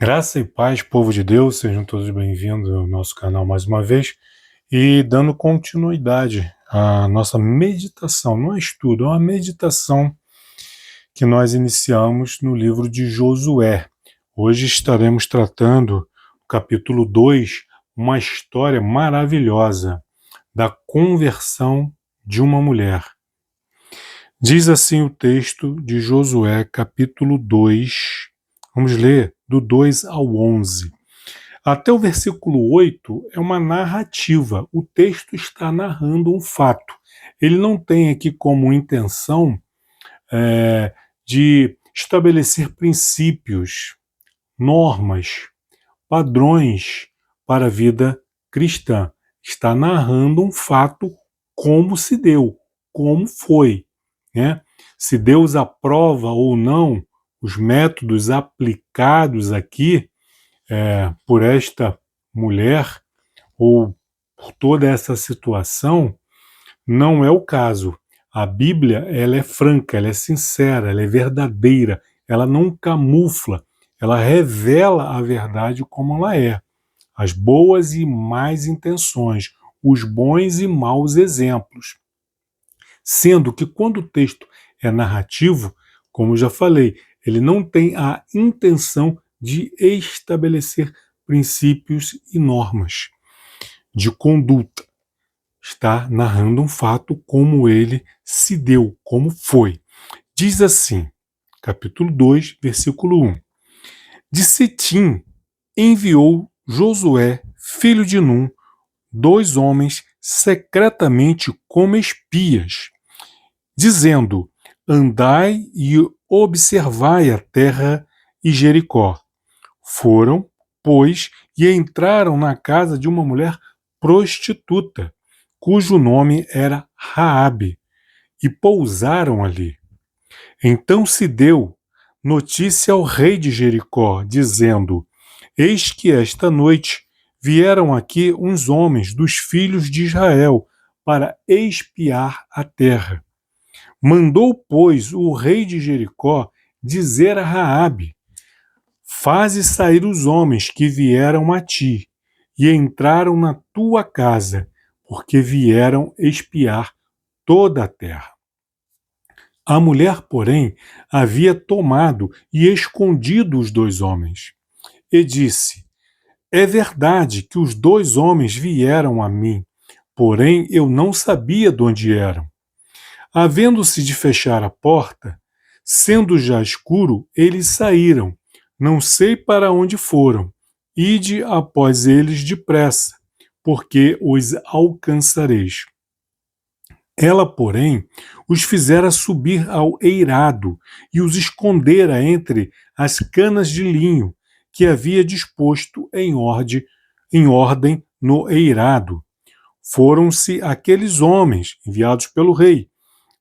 Graça e paz, povo de Deus, sejam todos bem-vindos ao nosso canal mais uma vez e dando continuidade à nossa meditação, não é estudo, é uma meditação que nós iniciamos no livro de Josué. Hoje estaremos tratando o capítulo 2, uma história maravilhosa da conversão de uma mulher. Diz assim o texto de Josué, capítulo 2, vamos ler do 2 ao 11. Até o versículo 8 é uma narrativa, o texto está narrando um fato. Ele não tem aqui como intenção de estabelecer princípios, normas, padrões para a vida cristã. Está narrando um fato como se deu, como foi, né? Se Deus aprova ou não os métodos aplicados aqui por esta mulher ou por toda essa situação, não é o caso. A Bíblia, ela é franca, ela é sincera, ela é verdadeira, ela não camufla, ela revela a verdade como ela é. As boas e más intenções, os bons e maus exemplos. Sendo que quando o texto é narrativo, como já falei, ele não tem a intenção de estabelecer princípios e normas de conduta. Está narrando um fato como ele se deu, como foi. Diz assim, capítulo 2, versículo 1. De Sitim enviou Josué, filho de Num, 2 homens secretamente como espias, dizendo: andai e observai a terra e Jericó. Foram, pois, e entraram na casa de uma mulher prostituta, cujo nome era Raabe, e pousaram ali. Então se deu notícia ao rei de Jericó, dizendo: eis que esta noite vieram aqui uns homens dos filhos de Israel para espiar a terra. Mandou, pois, o rei de Jericó dizer a Raabe: faze sair os homens que vieram a ti e entraram na tua casa, porque vieram espiar toda a terra. A mulher, porém, havia tomado e escondido os 2 homens. E disse: é verdade que os 2 homens vieram a mim, porém eu não sabia de onde eram. Havendo-se de fechar a porta, sendo já escuro, eles saíram. Não sei para onde foram. Ide após eles depressa, porque os alcançareis. Ela, porém, os fizera subir ao eirado e os escondera entre as canas de linho que havia disposto em ordem no eirado. Foram-se aqueles homens, enviados pelo rei,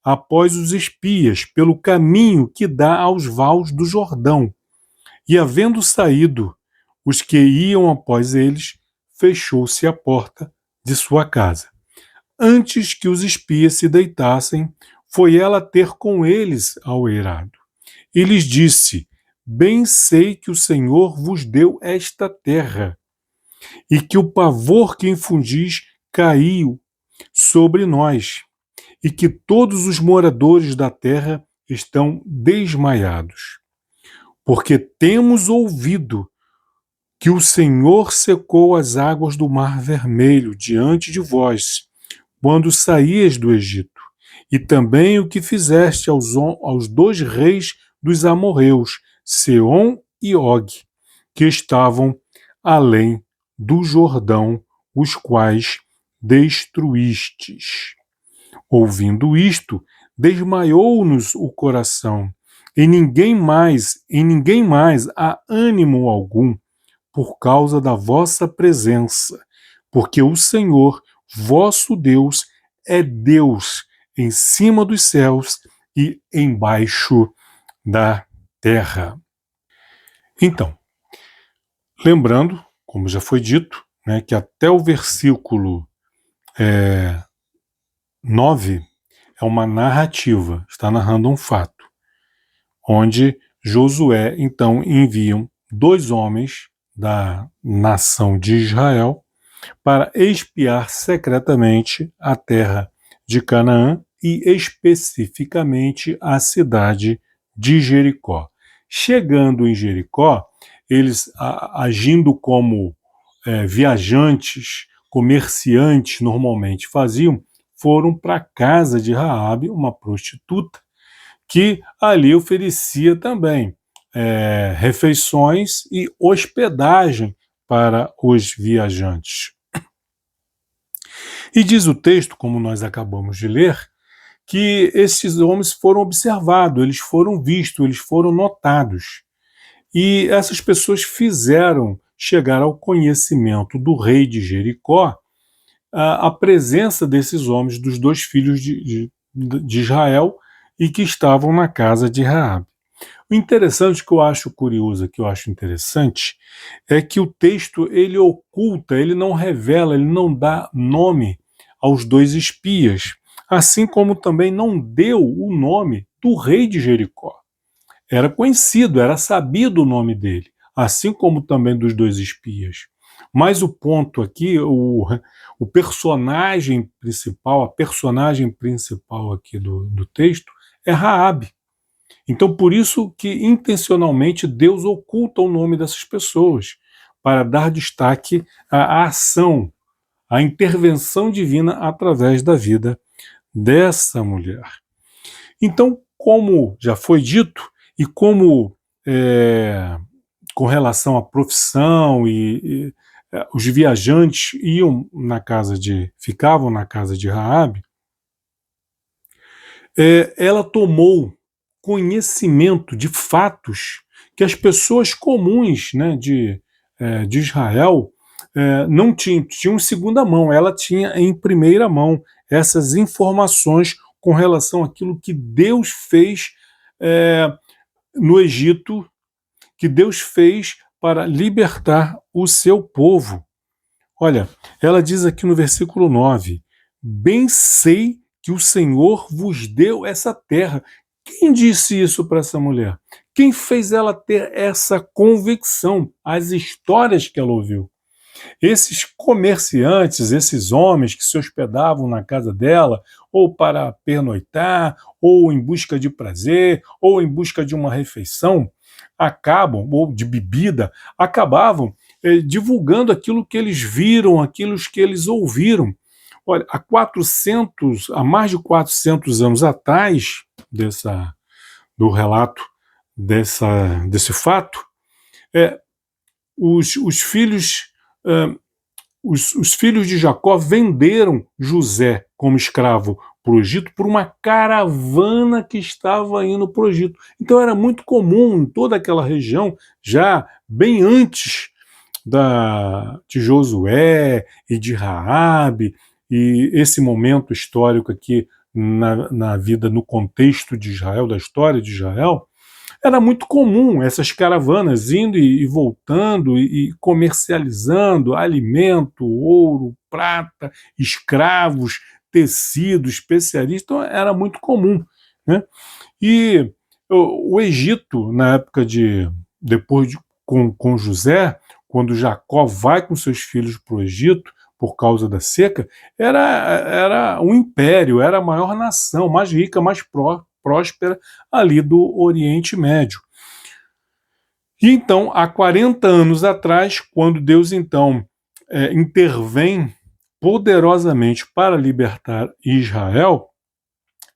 após os espias, pelo caminho que dá aos vales do Jordão. E havendo saído os que iam após eles, fechou-se a porta de sua casa. Antes que os espias se deitassem, foi ela ter com eles ao eirado. E lhes disse: bem sei que o Senhor vos deu esta terra, e que o pavor que infundis caiu sobre nós, e que todos os moradores da terra estão desmaiados. Porque temos ouvido que o Senhor secou as águas do Mar Vermelho diante de vós, quando saías do Egito, e também o que fizeste aos 2 reis dos amorreus, Seom e Og, que estavam além do Jordão, os quais destruístes. Ouvindo isto, desmaiou-nos o coração, em ninguém mais há ânimo algum, por causa da vossa presença, porque o Senhor, vosso Deus, é Deus em cima dos céus e embaixo da terra. Então, lembrando, como já foi dito, né, que até o versículo 9 é uma narrativa, está narrando um fato, onde Josué, então, enviam 2 homens da nação de Israel para espiar secretamente a terra de Canaã e especificamente a cidade de Jericó. Chegando em Jericó, eles, agindo como viajantes, comerciantes normalmente faziam, foram para a casa de Raabe, uma prostituta, que ali oferecia também refeições e hospedagem para os viajantes. E diz o texto, como nós acabamos de ler, que esses homens foram observados, eles foram vistos, eles foram notados. E essas pessoas fizeram chegar ao conhecimento do rei de Jericó a presença desses homens, dos 2 filhos de Israel, e que estavam na casa de Raabe. O interessante que eu acho curioso, que eu acho interessante, é que o texto ele oculta, ele não revela, ele não dá nome aos 2 espias, assim como também não deu o nome do rei de Jericó. Era conhecido, era sabido o nome dele, assim como também dos 2 espias. Mas o ponto aqui, o personagem principal, a personagem principal aqui do texto é Raabe. Então, por isso que intencionalmente Deus oculta o nome dessas pessoas, para dar destaque à ação, à intervenção divina através da vida dessa mulher. Então, como já foi dito, e como com relação à profissão os viajantes ficavam na casa de Raabe, ela tomou conhecimento de fatos que as pessoas comuns, né, de Israel não tinham em segunda mão, ela tinha em primeira mão essas informações com relação àquilo que Deus fez no Egito, que Deus fez para libertar o seu povo. Olha, ela diz aqui no versículo 9: bem sei que o Senhor vos deu essa terra. Quem disse isso para essa mulher? Quem fez ela ter essa convicção? As histórias que ela ouviu. Esses comerciantes, esses homens que se hospedavam na casa dela, ou para pernoitar, ou em busca de prazer, ou em busca de uma refeição, ou de bebida, acabavam divulgando aquilo que eles viram, aquilo que eles ouviram. Olha, há mais de 400 anos atrás do relato desse fato, os filhos de Jacó venderam José como escravo para o Egito por uma caravana que estava indo para o Egito. Então era muito comum em toda aquela região, já bem antes de Josué e de Raabe, e esse momento histórico aqui na vida, no contexto de Israel, da história de Israel, era muito comum essas caravanas indo e voltando e comercializando alimento, ouro, prata, escravos, tecidos, especialistas. Então era muito comum, né? E o Egito, na época com José, quando Jacó vai com seus filhos para o Egito por causa da seca, era um império, era a maior nação, mais rica, mais próspera ali do Oriente Médio. E então, há 40 anos atrás, quando Deus então intervém poderosamente para libertar Israel,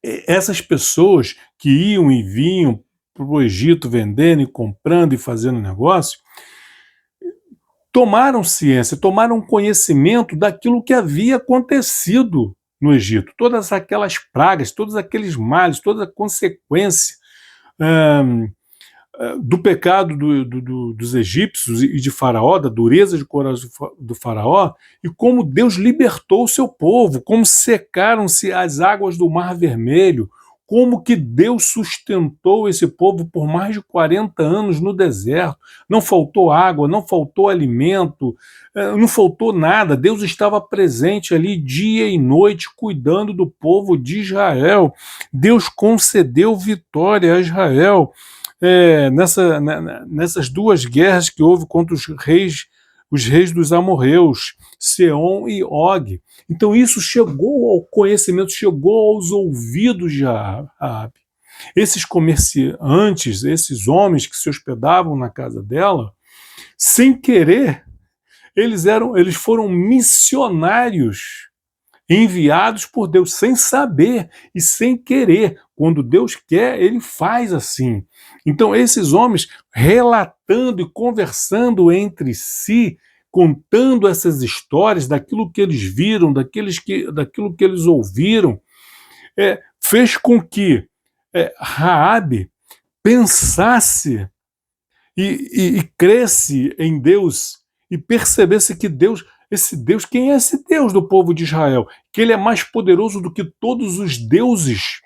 essas pessoas que iam e vinham para o Egito vendendo e comprando e fazendo negócio, tomaram ciência, tomaram conhecimento daquilo que havia acontecido no Egito. Todas aquelas pragas, todos aqueles males, toda a consequência do pecado dos egípcios e de Faraó, da dureza de coração do Faraó, e como Deus libertou o seu povo, como secaram-se as águas do Mar Vermelho, como que Deus sustentou esse povo por mais de 40 anos no deserto. Não faltou água, não faltou alimento, não faltou nada. Deus estava presente ali dia e noite, cuidando do povo de Israel. Deus concedeu vitória a Israel. nessas duas guerras que houve contra os reis dos amorreus, Seom e Og. Então isso chegou ao conhecimento, chegou aos ouvidos de Raabe. Esses comerciantes, esses homens que se hospedavam na casa dela, sem querer, eles foram missionários enviados por Deus, sem saber e sem querer. Quando Deus quer, ele faz assim. Então, esses homens relatando e conversando entre si, contando essas histórias daquilo que eles viram, daquilo que eles ouviram, fez com que Raabe pensasse e cresce em Deus e percebesse que esse Deus, quem é esse Deus do povo de Israel? Que ele é mais poderoso do que todos os deuses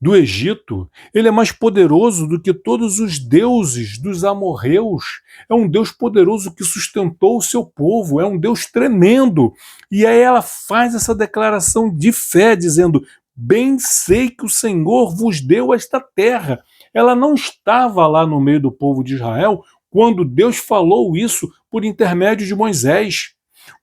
do Egito, ele é mais poderoso do que todos os deuses dos amorreus, é um Deus poderoso que sustentou o seu povo, é um Deus tremendo. E aí ela faz essa declaração de fé, dizendo: bem sei que o Senhor vos deu esta terra. Ela não estava lá no meio do povo de Israel quando Deus falou isso por intermédio de Moisés,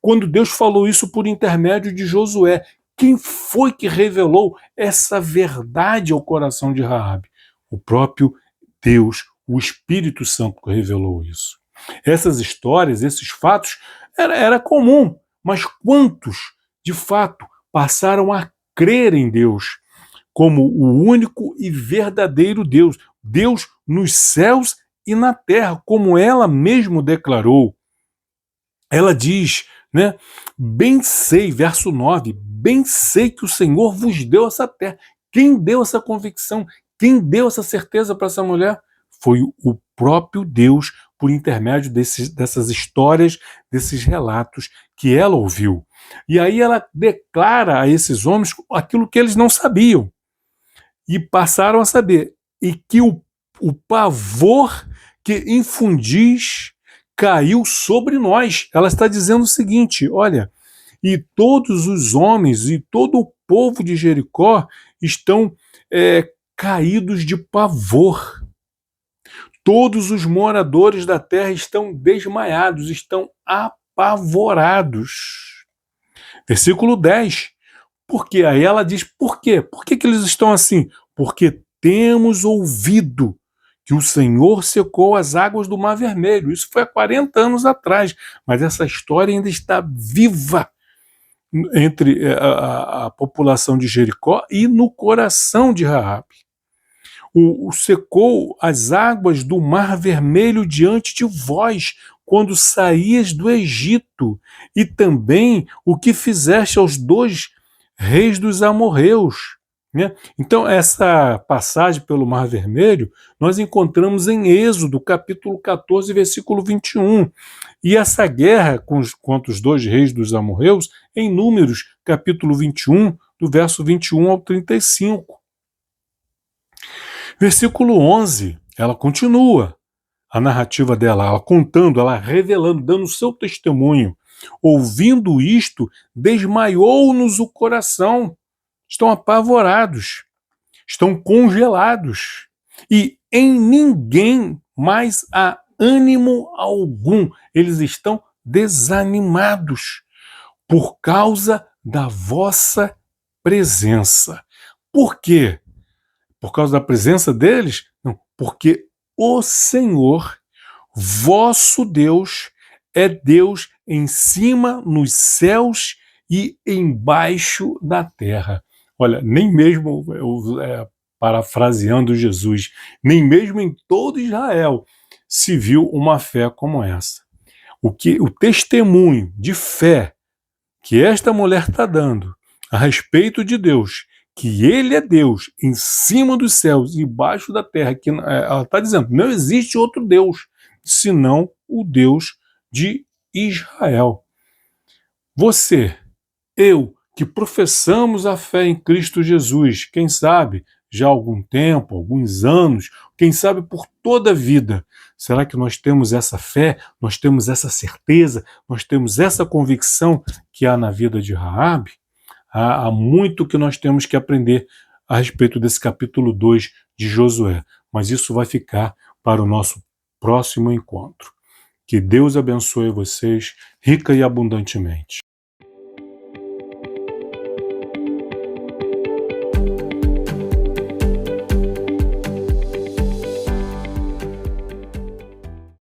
quando Deus falou isso por intermédio de Josué. Quem foi que revelou essa verdade ao coração de Raabe? O próprio Deus, o Espírito Santo que revelou isso. Essas histórias, esses fatos, era comum, mas quantos, de fato, passaram a crer em Deus como o único e verdadeiro Deus, Deus nos céus e na terra, como ela mesmo declarou. Ela diz, bem sei, verso 9, bem sei que o Senhor vos deu essa terra. Quem deu essa convicção? Quem deu essa certeza para essa mulher? Foi o próprio Deus, por intermédio dessas histórias, desses relatos que ela ouviu. E aí ela declara a esses homens aquilo que eles não sabiam. E passaram a saber. E que o pavor que infundis caiu sobre nós. Ela está dizendo o seguinte: olha, e todos os homens e todo o povo de Jericó estão caídos de pavor. Todos os moradores da terra estão desmaiados, estão apavorados. Versículo 10. Por quê? Aí ela diz, por quê? Por que eles estão assim? Porque temos ouvido que o Senhor secou as águas do Mar Vermelho. Isso foi há 40 anos atrás, mas essa história ainda está viva entre a população de Jericó e no coração de Raabe. Secou as águas do Mar Vermelho diante de vós, quando saías do Egito, e também o que fizeste aos 2 reis dos amorreus. Então, essa passagem pelo Mar Vermelho, nós encontramos em Êxodo, capítulo 14, versículo 21. E essa guerra contra os 2 reis dos amorreus, em Números, capítulo 21, do verso 21 ao 35. Versículo 11, ela continua a narrativa dela, ela contando, ela revelando, dando o seu testemunho. Ouvindo isto, desmaiou-nos o coração. Estão apavorados, estão congelados, e em ninguém mais há ânimo algum. Eles estão desanimados por causa da vossa presença. Por quê? Por causa da presença deles? Não, porque o Senhor, vosso Deus, é Deus em cima nos céus e embaixo da terra. Olha, nem mesmo, parafraseando Jesus, nem mesmo em todo Israel se viu uma fé como essa. O testemunho de fé que esta mulher está dando a respeito de Deus, que Ele é Deus em cima dos céus e embaixo da terra, que ela está dizendo, não existe outro Deus senão o Deus de Israel. Você, eu, que professamos a fé em Cristo Jesus, quem sabe já há algum tempo, alguns anos, quem sabe por toda a vida, será que nós temos essa fé, nós temos essa certeza, nós temos essa convicção que há na vida de Raabe? Há muito que nós temos que aprender a respeito desse capítulo 2 de Josué. mas isso vai ficar para o nosso próximo encontro. Que Deus abençoe vocês rica e abundantemente.